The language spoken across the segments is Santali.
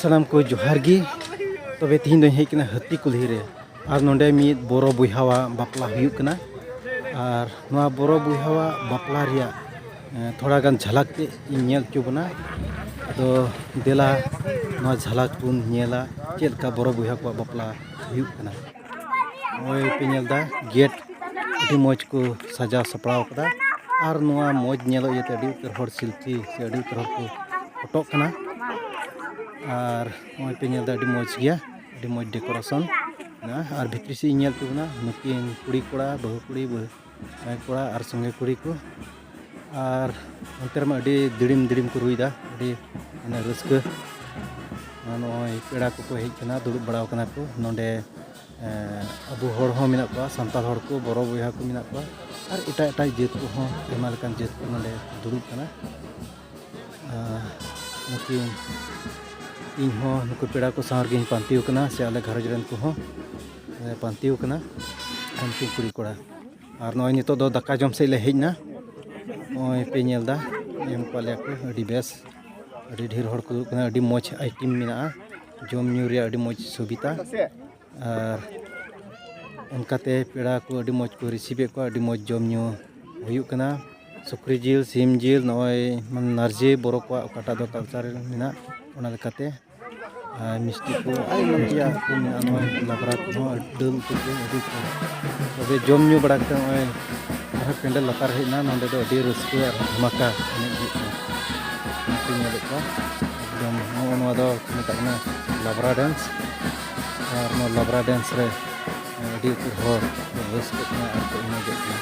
सानाम को जोहार गी तबे तीन दिन हेकना हाती कुल्ही रे और नोंडे मिद बोरो बुहावा बापला हुयुक कना और नोआ बोरो बुहावा बापला रिया थोड़ा गान झलक ते नेल चुबना तो देला नोआ झलक पुन नेला चेलका बोरो बुहा को बापला हुयुक कना ओय पे नेलदा गेट अति मौज को सजा सपड़ाव कदा और नोआ मौज नेलो येते अति उतर हर शिल्पी से अति उतर को फोटो कना और ओय पे नेलदा अति मौज गया अति मौज डेकोरेशन ना और भितरी से नेल तुना नुकिन कुड़ी कोड़ा बहु कुड़ी बहु कोड़ा और संगे कुड़ी को और अंतर में अति दिड़िम दिड़िम को रुईदा अति माने रस्क नोय पेड़ा को हेज कना दुड़ुब बड़ाव कना को नोंडे अबु हर हो मिना को संताल हर को बोरो बुहा को मिना को और एटा एटा जेत को हो एमा लेकान जेत को नोंडे दुड़ुब कना नुकिन इन हो नुकु पेड़ा को सार गे पांतिव कना से आले घरज रन को हो पांतिव कना उनकी कुड़ी कोड़ा और नोय नितो दो दाका जम से ले हेजना ओय पे नेलदा एम पाले को अडी बेस अडी ढेर हर को कना अडी मौज आइटम मिना जम न्यू रे अडी मौज सुबिता और उनकाते पेड़ा को अडी मौज को रिसीव को अडी मौज जम न्यू हुयुक कना सुक्री जिल सिम जिल नोय मन नारजी बोरो को काटा दो कल्चर मिना ओना लेकाते मिस्टी को आई मंतिया को मिना नोय लाबरा को डल को अडी तबे जम न्यू बड़ा कते नोय आरो पेंडल लतार हेना नंदे दो अडी रस्के और धमाका ने को एकदम नोआ दो मेताकना लाबरा डांस और नो लाबरा डांस रे अडी उतर हर रस्के ना और को इमेज ना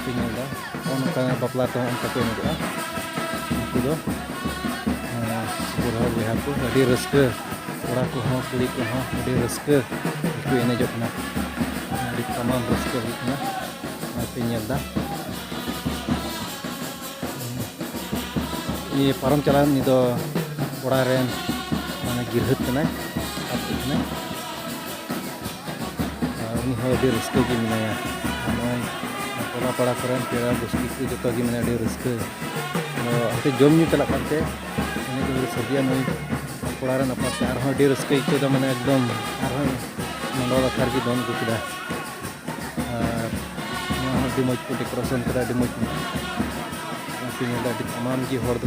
पिनेदा ओनका बापला तो ओनका पे नेदा उनको दो बोरा बुहा को अडी रस्के कोड़ा को हो कुड़ी को हो अडी रस्के को एनेज ना अडी तमाम रस्के हुना पिनेदा ये परम चला नि दो कोड़ा रेन माने गिरहत कना आते कना उनी हो अडी रस्के की मिनाया नोय टोला पड़ा करन पेड़ा बस्ती को जतो गी माने अडी रस्के आते जम न्यू चला करते इने के सदिया नोय कोड़ा रेन अपाते आर हो अडी रस्के को द माने एकदम आर हो मंडोला थार की दोन को किदा अडी मौज को डेकोरेशन करा अडी मौज तमाम की हर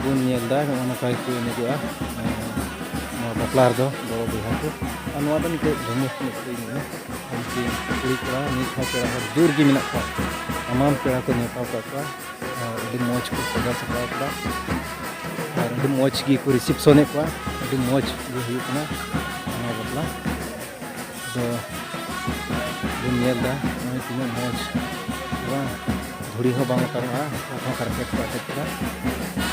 तो नेलदा नकाय को नेजुआ बापलार दो बोरो बुहा को अनवा दो निते धमुस ने उनकी कुड़ी कोड़ा नित हो पेड़ा दूर की मिना को तमाम पेड़ा को नेता को अडी मौज को सजा सपड़ा को और अडी मौज की को रिसेप्शन को अडी मौज ये हुई ना बापला तो नेलदा नोय तीन मौज बा धुड़ी हो बांग करवा हो कारपेट को अटकरा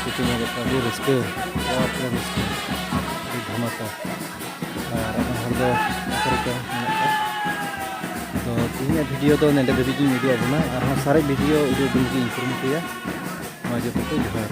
किसी ने अभी रिस्के और रिस्के धमाका और हर दो करके तो तीन वीडियो तो नेडे दबी वीडियो बना और सारे वीडियो उदो दिन की इंफॉर्मेटिव है मौजूद को जोहार।